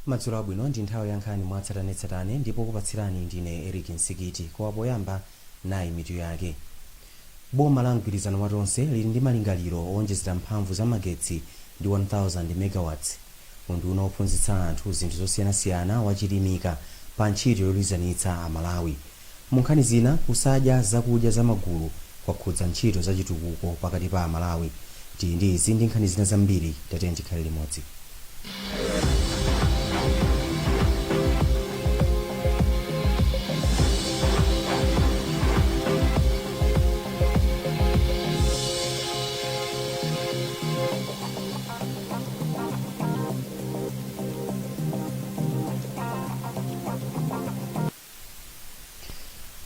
Madzulo abwino ndi nthawi ya nkhani mwatsatanetsatane ndipo kupatsirani ndine Eric Nsikiti kwa poyamba nayi mitu yake. Boma la mgwirizano wa tonse lili ndi malingaliro owonjezera mphamvu za magetsi ndi 1000 megawatts. Munthu unaophunzitsa anthu zinthu zosiyanasiyana wachilimika pa ntchito yolizanitsa Amalawi. Mu nkhani zina, kusadya zakudya zamagulu kwakhudza ntchito zachitukuko pakati pa Amalawi. Ndi izi ndi nkhani zina zambiri tatenti tikhale limodzi.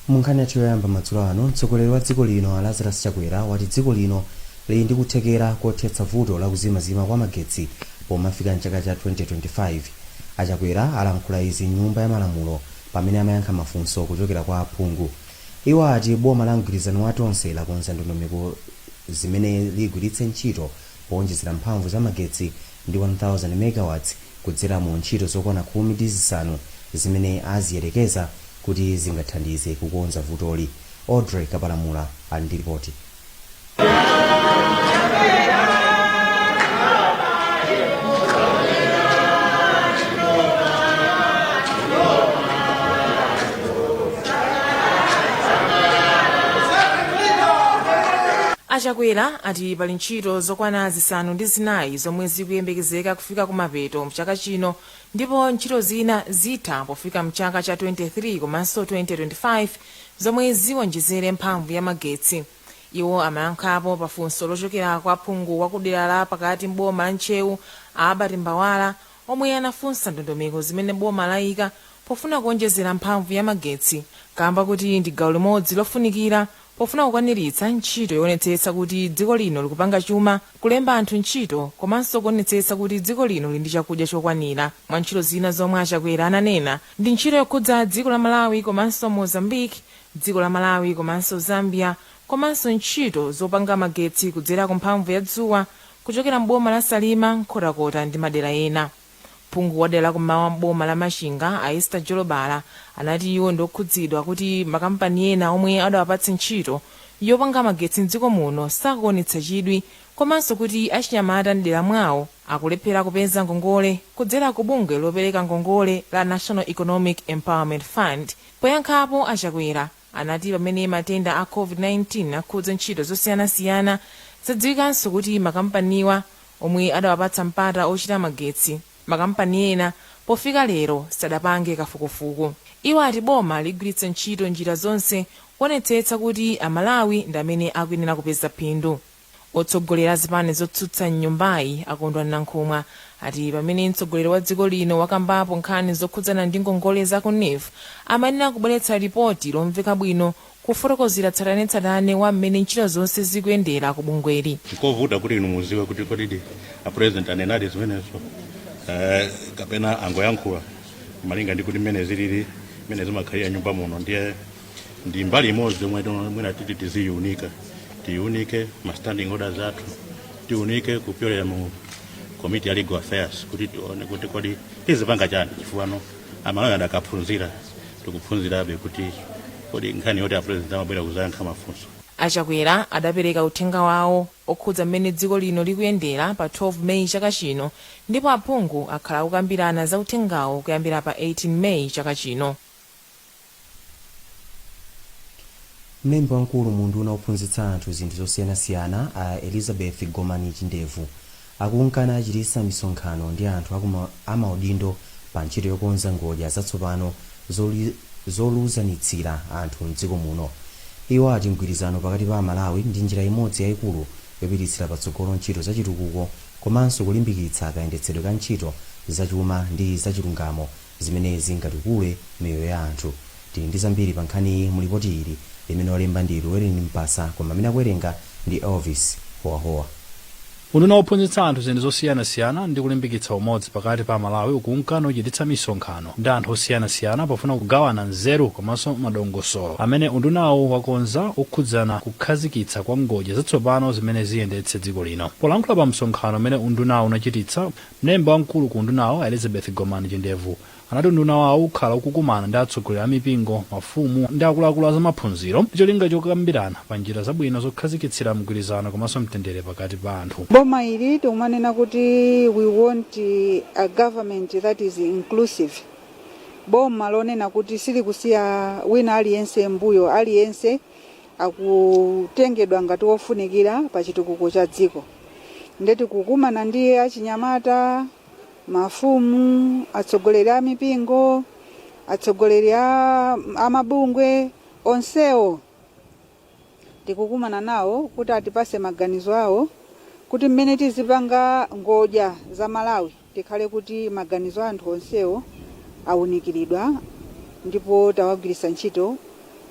Munkhani yathu yoyamba madzulo ano, mtsogoleri wa dziko lino Lazarus Chakwera wati dziko lino lili ndi kuthekera kothetsa vuto la kuzimazima kwa magetsi pomafika mchaka cha 2025. Achakwera alankhula izi m'nyumba ya malamulo pamene amayankha mafunso kuchokera kwa aphungu. Iwo ati boma la mgwirizano wa tonse lakonza ndondomeko zimene ligwiritse ntchito powonjezera mphamvu za magetsi ndi 1000 megawatts kudzera mu ntchito zokwana 15 zimene aziyerekeza kuti zingathandize kukonza vutoli. Audrey Kapalamula ali ndi ripoti. Achakwera ati pali ntchito zokwana zisanu ndi zinayi zomwe zikuyembekezeka kufika kumapeto mchaka chino, ndipo ntchito zina zitha pofika mchaka cha 23 komanso 2025 zomwe ziwonjezere mphamvu ya magetsi. Iwo amayankhapo pafunso lochokera kwa aphungu wakudera la pakati m'boma la Nchewu Abati Mbawala, omwe anafunsa ndondomeko zimene boma layika pofuna kuwonjezera mphamvu ya magetsi, kamba kuti ndi gawo limodzi lofunikira pofuna kukwaniritsa ntchito yoonetsetsa kuti dziko lino likupanga chuma, kulemba anthu ntchito, komanso kuonetsetsa kuti dziko lino lili ndi chakudya chokwanira. Mwa ntchito zina zomwe Achakwera ananena ndi ntchito yokhudza dziko la Malawi komanso Mozambique, dziko la Malawi komanso Zambia, komanso ntchito zopanga magetsi kudzera ku mphamvu ya dzuwa kuchokera m'boma la Salima, Nkhotakota ndi madera ena. Phungu wadera la kummawa m'boma la Machinga Aista Jolobala anati iwo ndokhudzidwa kuti makampani ena omwe adawapatsa ntchito yopanga magetsi m'dziko muno sakuonetsa chidwi, komanso kuti achinyamata m'dera mwawo akulephera kupeza ngongole kudzera ku bungwe lopereka ngongole la National Economic Empowerment Fund. Poyankhapo Achakwera anati pamene matenda a COVID-19 akhudza ntchito zosiyanasiyana, zadziwikanso kuti makampaniwa omwe adawapatsa mpata ochita magetsi, makampani ena pofika lero sadapange kafukufuku. Iwo ati boma ligwiritsa ntchito njira zonse kuonetsetsa kuti Amalawi ndi amene akuyenera kupeza phindu. Otsogolera zipani zotsutsa mnyumbayi akondwa Nankhumwa ati pamene mtsogoleri wa dziko lino wakambapo nkhani zokhudzana ndi ngongole za ku NEF, amayenera kubweretsa ripoti lomveka bwino kufotokozera tsatanetsatane wa mmene ntchito zonse zikuyendera ku bungweli. Nkovuta kuti inu muziwe kuti kodi a president anenadi zimenezo kapena angoyankhula malinga ndi kuti mmene zilili mmene zimakhalira nyumba muno ndi mbali imodzi yomwe mwina titi tiyunike ma standing orders athu, tiyunike kupyolera mu committee ya legal affairs kuti tione kuti kodi tizipanga chani, chifukwa Amalawi adakaphunzira tikuphunzirabe kuti kodi nkhani yoti a president amabwera kuzayankha mafunso. Achakwera adapereka uthenga wawo okhudza mmene dziko lino likuyendera pa 12 Meyi chaka chino, ndipo aphungu akhala kukambirana za uthengawo kuyambira pa 18 Meyi chaka chino. Mlembi wamkulu mundu unaophunzitsa anthu zinthu zosiyanasiyana a Elizabeth Gomani Chindevu akunkana achititsa misonkhano ndi anthu amaudindo pa ntchito yokonza ngodya zatsopano zoluzanitsira anthu mdziko muno. Iwo ati mgwirizano pakati pa Malawi ndi njira imodzi yayikulu yopititsira patsogolo ntchito zachitukuko komanso kulimbikitsa kayendetsedwe ka ntchito zachuma ndi zachilungamo zimene zingatukule miyoyo ya anthu. Tili ndi zambiri pa nkhani mu lipoti ili limene walemba ndi Luwerini Mpasa, koma amene akuwerenga ndi Elvis Howahowa. unduna wophunzitsa anthu zinthu zosiyanasiyana ndi kulimbikitsa umodzi pakati pa Malawi ukunkana uchititsa misonkhano ndi anthu osiyanasiyana pofuna kugawana nzeru komanso madongosolo amene undunawo wakonza okhudzana kukhazikitsa kwa ngodya zatsopano zimene ziyendetse dziko lino. Polankhula pa msonkhano amene undunawo unachititsa, mlembi wamkulu ku undunawo Elizabeth Gomani Chindevu anati unduna wawo ukhala ukukumana ndi atsogoleri a mipingo, mafumu ndi akuluakulu a zamaphunziro ndi cholinga chokambirana pa njira zabwino zokhazikitsira mgwirizano komanso mtendere pakati pa anthu. Boma ili tikumanena kuti we want a government that is inclusive. Boma lonena kuti sili kusiya wina aliyense mbuyo, aliyense akutengedwa ngati wofunikira pa chitukuko cha dziko. Ndeti kukumana ndi achinyamata, mafumu, atsogoleri a mipingo, atsogoleri a mabungwe onsewo tikukumana nawo kuti atipase maganizo awo kuti mmene tizipanga ngodya za Malawi tikhale kuti maganizo anthu onsewo awunikiridwa ndipo tawagwiritsa ntchito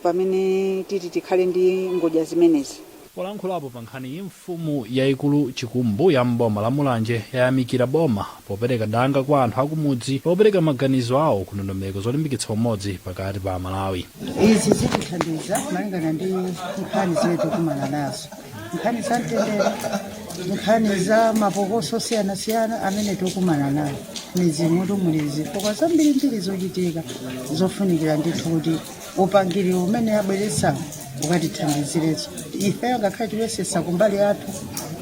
pamene tikhale ndi ngodya zimenezi. Polankhulapo pa nkhani iyi, mfumu yayikulu Chikumbu ya mboma la Mulanje yayamikira boma popereka danga kwa anthu akumudzi popereka maganizo awo ku ndondomeko zolimbikitsa umodzi pakati pa Malawi. Izi zikuthandiza malingana ndi nkhani zimene tikumana nazo, nkhani za mtendere, nkhani za mapokoso osiyanasiyana amene tikumana nawo mizimu mulezi pokwa zambiri mbiri zochitika zofunikira ndithu kuti upangiri umene abweretsa ukatithandizirezo ife ngakhale tiwesesa kumbali yathu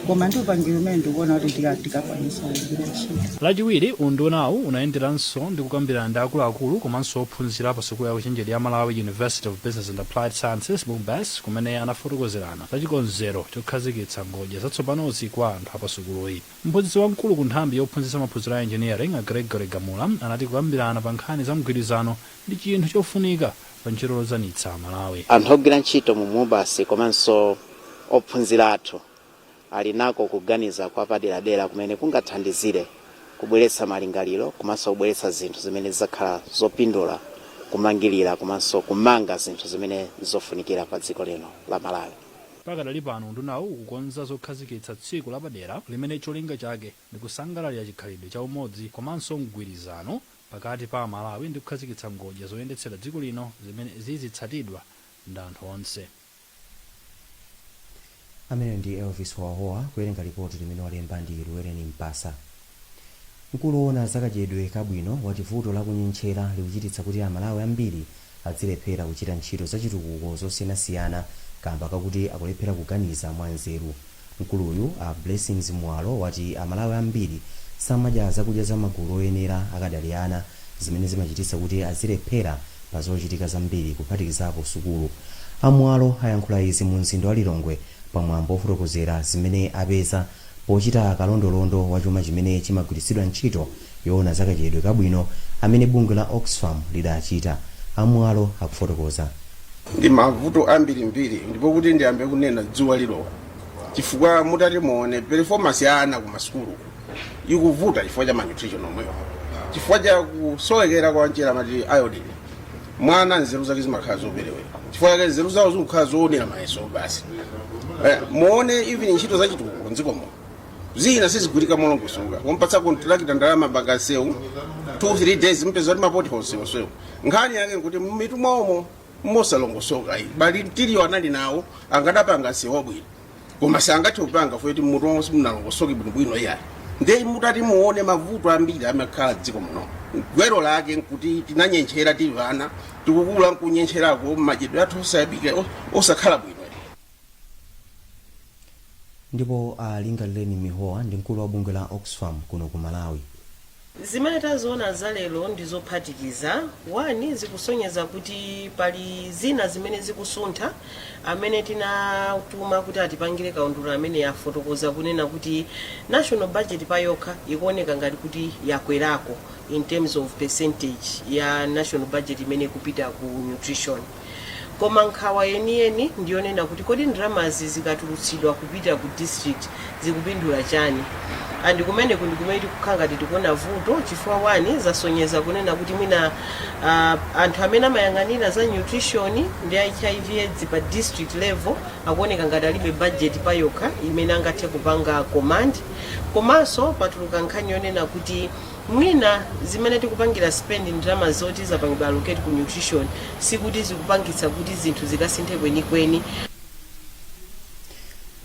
koma ndi upangiri umene ndikuona kuti tikakwanisa kugwira ntchito. Lachiwiri, undunawu unayenderanso ndi kukambirana ndi akuluakulu komanso ophunzira pa sukulu ya uchenjeri ya Malawi University of Business and Applied Sciences (BUBAS) kumene anafotokozerana za chikonzero chokhazikitsa ngodya zatsopanozi kwa anthu apa sukuluyi. Mphunzitsi wamkulu ku nthambi yophunzitsa maphunziro a engineering a Gregory Gamula anati kukambirana pa nkhani za mgwirizano ndi chinthu chofunika pa ntchito yozanitsa Malawi. Anthu ogwira ntchito mu BUBAS komanso ophunzira athu ali nako kuganiza kwa paderadera kumene kungathandizire kubweretsa malingaliro komanso kubweretsa zinthu zimene zakhala zopindula kumangirira komanso kumanga zinthu zimene zofunikira pa dziko lino la Malawi. Pakadali pano undunawu ukukonza zokhazikitsa tsiku lapadera limene cholinga chake ndi kusangalalira chikhalidwe cha umodzi komanso mgwirizano pakati pa Malawi ndi kukhazikitsa ngodya zoyendetsera dziko lino zimene zizitsatidwa ndi anthu onse. Amene ndi Elvis Wahoa kuwerenga ripoti limene walemba ndi Luwereni Mpasa. Mkulu woona zakachedwe kabwino wati vuto la kunyentchera likuchititsa kuti Amalawi ambiri azilephera kuchita ntchito zachitukuko zosiyanasiyana kamba kakuti akulephera kuganiza mwanzeru. Mkuluyu a Blessings Mwalo wati Amalawi ambiri samadya zakudya za magulu oyenera akadali ana zimene zimachititsa kuti azilephera pa zochitika zambiri kuphatikizapo sukulu. Amwalo ayankhula izi mu mzinda wa Lilongwe pamwambo ofotokozera zimene apeza pochita kalondolondo wa chuma chimene chimagwiritsidwa ntchito yoona zakachedwe kabwino amene bungwe la Oxfam lidachita. Amwalo akufotokoza. Ndi mavuto ambirimbiri ndipo kuti ndiyambe kunena dzuwa lilowa chifukwa mutati muone performance ya ana ku masukulu ikuvuta chifukwa cha malnutrition omwewa, chifukwa cha kusowekera kwa njira mati iodine. Mwana nzeru zake zimakhala zoperewera chifukwa cha nzeru zawo zikukhala zoonera mayeso basi. Muone even ntchito zachitukuko mdziko muno zina sizigwirika molongosoka kumpatsa kontrakita ndalama bagasewu 2-3 days mpeza kuti mapoti honsewo. Nkhani yake kuti mitu mwaomo mosalongosoka bali mtiriyo anali nawo angadapanga sewa bwino koma sangati upanga fueti mutu wonse munalongosoka bwino yayi. Ndiye mutati muone mavuto ambiri amakhala dziko muno. Gwero lake nkuti tinanyentchera tivana tikukula nkunyentcherako machedwe athu osayabika osakhala bwino. Ndipo Lingaleni Mihoa ndi mkulu wa bungwe la Oxfam kuno ku Malawi. Zimene taziona za lero ndizophatikiza. Wani zikusonyeza kuti pali zina zimene zikusuntha amene tinatuma kuti atipangire kaundula amene yafotokoza kunena kuti national budget payokha ikuoneka ngati kuti yakwerako in terms of percentage ya national budget imene kupita ku nutrition. koma nkhawa yeniyeni ndiyonena kuti kodi ndalamazi zikatulutsidwa kupita ku district zikupindula chani. And kumene kumene tikukhala ngati tikuona vuto chifukwa wani zasonyeza kunena kuti mwina anthu amene amayang'anira za nutrition ndi HIV/AIDS pa district level akuoneka ngati alibe budget payokha imene angathe kupanga command. Komanso patuluka nkhani yonena kuti mwina zimene tikupangira spend ndalama zoti zapangidwa allocate ku nutrition sikuti zikupangitsa kuti zinthu zikasinthe kwenikweni.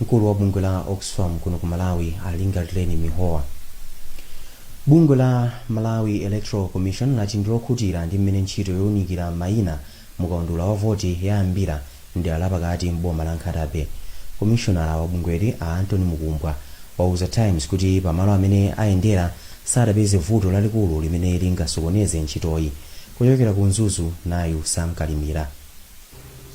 Mkulu wa bungwe la Oxfam kuno ku Malawi alingalireni Mihowa. Bungwe la Malawi Electoral Commission lati ndilokhutira ndi mmene ntchito yowunikira mayina mukaundula wa voti yayambira ndi alapakati m'boma la Nkhatabe. Commissioner wa bungweli Anthony Mukumbwa wauza Times kuti pamalo amene ayendera sadapeze vuto lalikulu limene lingasokoneze ntchitoyi. Kuchokera ku Nzuzu nayu Samkalimira.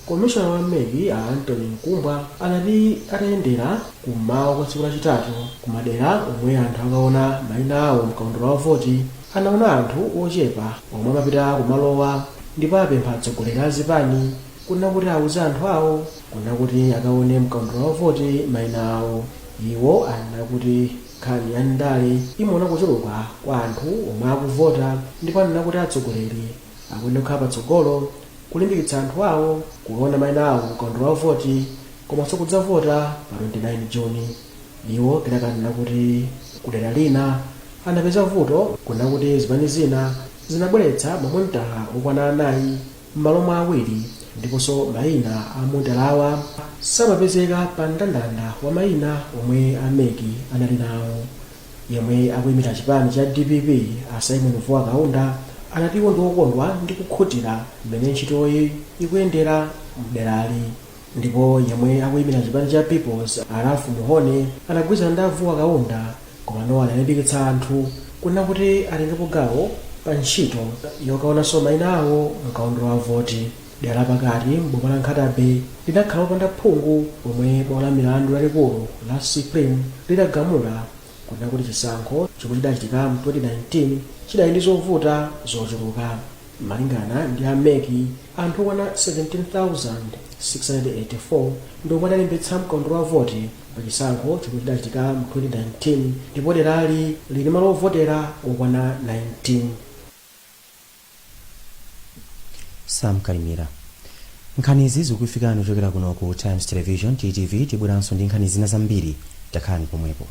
Komishona wa mmeli Anthony Mukumbwa anati atayendera kummawa kwa tsiku lachitatu kumadera omwe anthu akaona mayina awo mkaundula wa voti, anaona anthu ochepa omwe amapita kumalowa ndipo apempha atsogoleri a zipani kuna kuti awuze anthu awo kuna kuti akaone mkaundula wa voti mayina awo. Iwo anena kuti nkhani ya ndale imaona kuchuluka kwa anthu omwe akuvota ndipo anena kuti atsogoleri akuyenera kukhala patsogolo kulimbikitsa anthu awo kuona mayina awo mkaundula wa voti komanso kudzavota pa 29 Juni. Iwo kedakanena kuti kudera lina anapeza vuto kuna kuti zipani zina zinabweretsa mamontala okwana 4 m'malo mwa awiri ndiponso mayina a montalawa samapezeka pa mndandanda wa mayina omwe ameki anali nawo. Yemwe akuyimira chipani cha DPP Simon Mvua Kaunda anati iwo ndiwokondwa ndi kukhutira mmene ntchitoyi ikuyendera mderali. Ndipo yemwe akuyimira chipani cha Peoples Alafu Muhone anagwirizana ndi Mvua Kaunda komano analimbikitsa anthu kuna kuti atengepo gawo pa ntchito yokaonanso mayina awo mkaundula wa voti. Dera pakati m'boma la Nkhatabe lidakhala opanda phungu pomwe bwalo la milandu lalikulu la Supreme lidagamula kuna kuti chisankho chomwe chidachitika mu 2019 chidali ndi zovuta zochuluka. Malingana ndi ameki anthu okwana 17,684 ndi omwe adalembetsa mkaundula wa voti pa chisankho chomwe chidachitika mu 2019 ndipo derali lili malo ovotera okwana 19. Samkalimira. Nkhanizi zikufikani kuchokera kuno ku Times Television TTV. Tibweranso ndi nkhani zina zambiri, takhani pomwepo.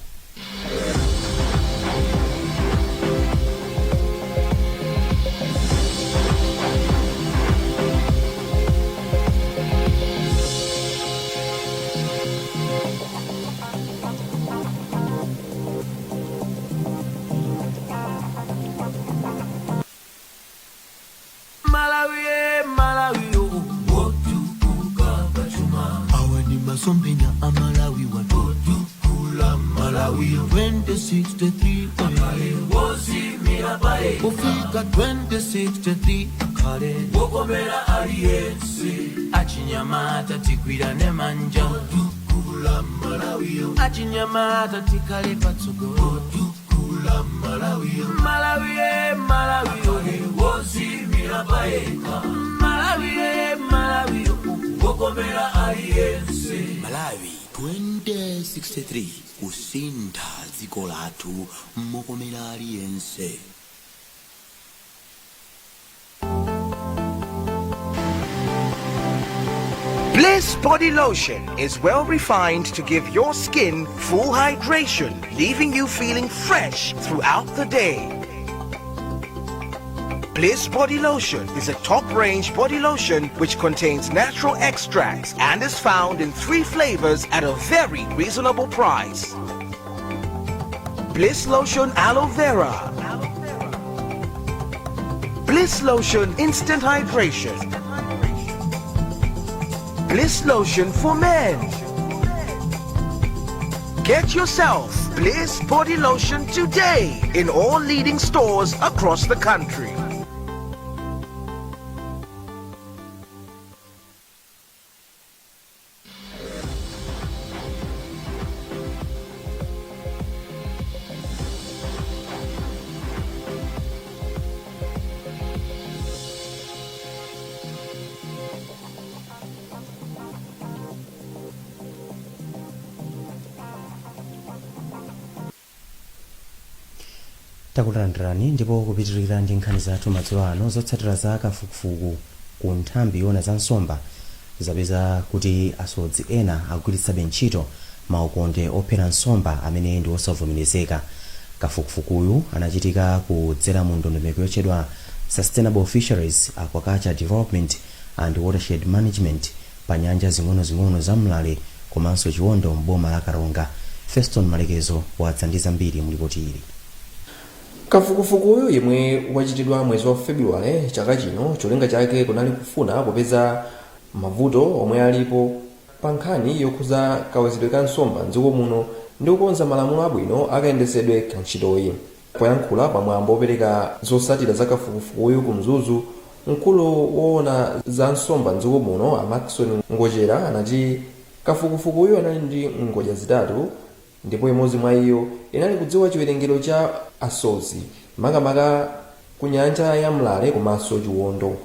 Sombina Malawi watukula Malawi 2063 akale wosi mirabae kufika 2063 akale wokomera aliyense achinyamata tikwirane manja tukula Malawi achinyamata tikale patsogolo tukula Malawi Malawi Malawi wosi mirabae Malawi Malawi wokomera aliyense Malawi 2063 kusintha dziko lathu mokomera aliyense. Bliss Body Lotion is well refined to give your skin full hydration, leaving you feeling fresh throughout the day. Bliss Body Lotion is a top-range body lotion which contains natural extracts and is found in 3 flavors at a very reasonable price. Bliss Lotion Aloe Vera, Bliss Lotion Instant Hydration, Bliss Lotion for Men. Get yourself Bliss Body Lotion today in all leading stores across the country. takulandirani ndipo kupitirira ndi nkhani zathu madzulo ano zotsatira za kafukufuku ku nthambi yona za nsomba zapeza kuti asodzi ena akugwiritsabe ntchito maukonde ophera nsomba amene ndi osavomerezeka. Kafukufukuyu anachitika kudzera mu ndondomeko yotchedwa Sustainable Fisheries, Aquaculture Development and Watershed Management pa nyanja zing'onozing'ono za Mlale komanso Chiwondo m'boma la Karonga. Feston Malekezo watsandiza mbiri mu ripoti ili. Kafukufukuyu yemwe wachitidwa mwezi wa Februwale chaka chino cholinga chake kunali kufuna kupeza mavuto omwe alipo pa nkhani yokhuza kawezedwe ka nsomba m'dziko muno ndi kukonza malamulo abwino akayendesedwe ka ntchitoyi. Poyankhula pamwambo opereka zotsatira za kafukufukuyu ku Mzuzu, mkulu woona za nsomba m'dziko muno Amaxon Ngochera anati kafukufukuyu anali ndi ngodya zitatu ndipo imodzi mwa iyo inali kudziwa chiwerengero cha asodzi makamaka ku nyanja ya Mlale komanso Chiwondo.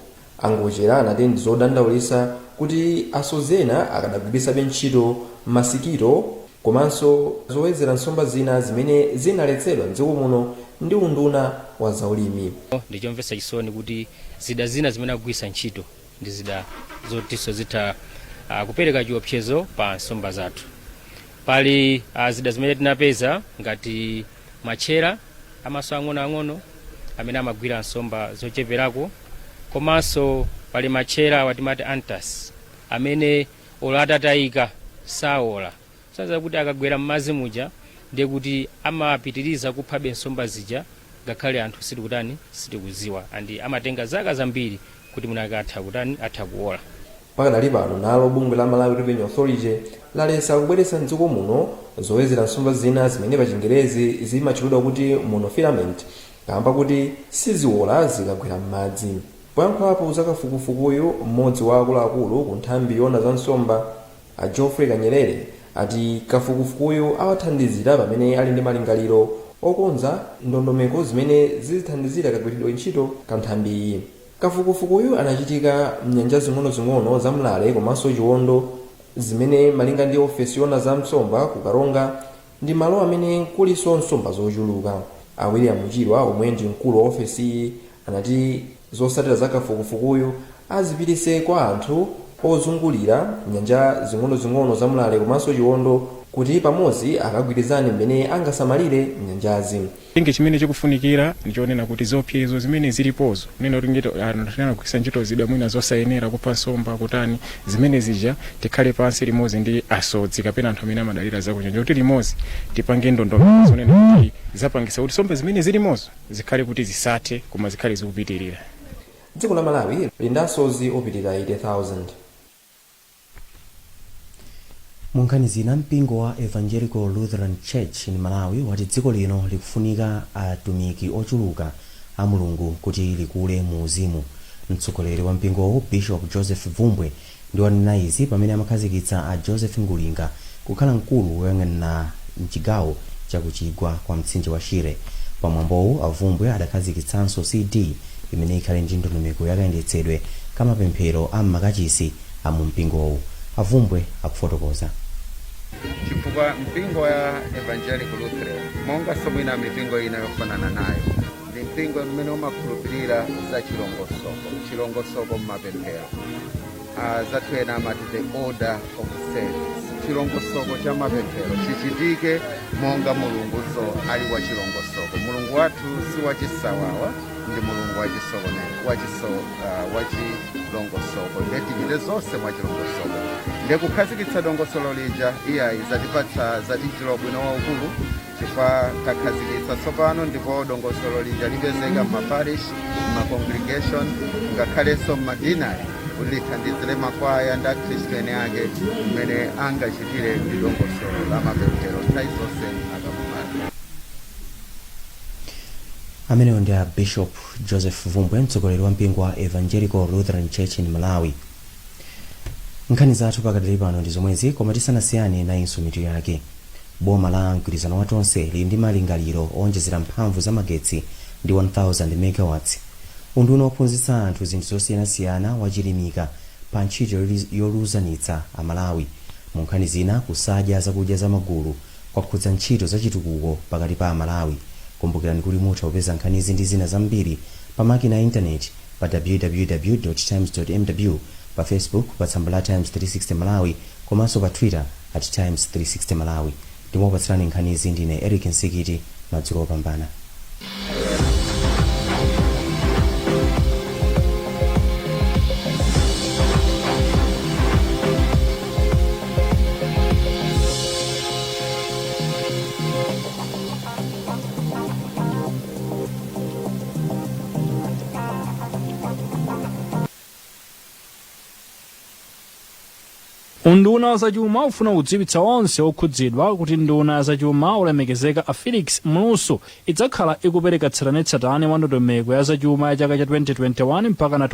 Angochera anati ndi zodandaulitsa kuti asodzi ena akadagwiritsabe ntchito masikito komanso zowedzera nsomba zina zimene zinaletsedwa m'dziko muno ndi unduna wa zaulimi. Ndichomvetsa chisoni kuti zida zina zimene akugwiritsa ntchito ndi zida zotinso zitha kupereka chiopsezo pa nsomba zathu. Pali zida zimene tinapeza ngati machera amaso ang'onoang'ono amene amagwira nsomba zocheperako, komanso pali machera watimati antas amene olatatayika saola saza kuti akagwera m'madzi muja ndiye kuti amapitiriza kuphabe nsomba zija ngakhale anthu sitikudziwa andi amatenga zaka zambiri kuti munake atha kuola. Pakadali pano nalo bungwe la Malawi Revenue Authority lalesa kubweretsa m'dziko muno zowedzera nsomba zina zimene pa Chingerezi zimatchulidwa kuti monofilament kamba kuti siziola zikagwera m'madzi. Poyankhulapo za kafukufukuyu mmodzi wa akuluakulu ku nthambi yona za nsomba a Geoffrey Kanyerere ati kafukufukuyu awathandizira pamene ali ndi malingaliro okonza ndondomeko zimene zizithandizira kagwiridwe ntchito ka nthambi iyi. Kafukufukuyu anachitika m'nyanja zing'onozing'ono za Mlale komanso Chiwondo zimene malinga ndi ofesi yona za nsomba ku Karonga ndi malo amene kuliso nsomba zochuluka. A William Chilwa omwe ndi mkulu wa ofesi anati zotsatira za kafukufukuyu azipititse kwa anthu ozungulira nyanja zing'onozing'ono za Mlale komanso Chiwondo kuti pamodzi akagwirizane mmene angasamalire nyanjazi. Inge chimene chikufunikira ndichonena kuti zoopsezo zimene zilipozo nena kuti anatana kugwiritsa ntchito zida mwina zosayenera kupha nsomba kutani zimene zija tikhale pansi limodzi ndi asodzi kapena anthu amene amadalira zakunyanja kuti limodzi tipange ndondomeko zonena kuti zapangisa kuti nsomba zimene zilimozo zikhale kuti zisathe koma zikhale zikupitirira. Dziko la Malawi lili ndi asodzi opitirira 80,000. Munkhani zina mpingo wa Evangelical Lutheran Church in Malawi wati dziko lino likufunika atumiki ochuluka a Mulungu kuti likule mu uzimu. Mtsogoleri wa mpingowo Bishop Joseph Vumbwe ndi wanena izi pamene amakhazikitsa a Joseph Ngulinga kukhala mkulu woyang'anira mchigawo chakuchigwa kwa mtsinje wa Shire. Pamwambowu Vumbwe adakhazikitsanso CD imene ikhale ndi ndondomeko yakayendetsedwe kamapemphero a m'makachisi a mu mpingowu. Vumbwe akufotokoza. Chifukwa mpingo ya Evangelical Lutheran monga somwina mipingo ina yofanana nayo ndi mpingo mmene umakhulupirira za chilongosoko mmapemphero. Zathu ena amati the order of service. Chilongosoko cha mapemphero chichitike monga mulunguso ali wa chilongosoko. Mulungu wathu si wachisawawa ndi mulungu wachilongosoko ndetichite zonse mwa chilongosoko. Ndekukhazikitsa dongosolo lija iyayi zatipatsa zatichitira bwino waukulu chifukwa takhazikitsa tsopano ndipo dongosolo lija lipezeka m'maparish, m'macongregation ngakhalenso m'madinari kuti lithandizire makwaya ndi akhristu ene ake mmene angachitire ndi dongosolo la mapemphero nthawi zonse akakumana. Ameneyo ndi a Bishop Joseph Vumbwe, mtsogoleri wa mpingo wa Evangelical Lutheran Church in Malawi. Nkhani zathu pakadali pano ndi zomwezi koma tisanasiyane nayinso mitu yake. Boma la mgwirizano wa tonse lili ndi malingaliro owonjezera mphamvu za magetsi ndi 1000 megawatts. Unduna wophunzitsa anthu zinthu zosiyanasiyana wachilimika pa ntchito yoluzanitsa a Malawi. Mu nkhani zina kusadya zakudya za magulu kwakhudza ntchito za chitukuko pakati pa Malawi. kumbukirani kuti mutha kupeza nkhani izi ndi zina zambiri pa makina ya intaneti pa www.times.mw, pa Facebook pa tsamba la Times 360 Malawi, komanso pa Twitter @Times 360 Malawi. Ndimopatsirani nkhani izi ndine Eric Nsikiti. Madzulo opambana. unduna zachuma ufuna kudziwitsa onse okhudzidwa kuti nduna zachuma olemekezeka a Felix Mlusu idzakhala ikupereka tsatanetsatane wa ndondomeko ya zachuma ya chaka cha 2021 mpaka na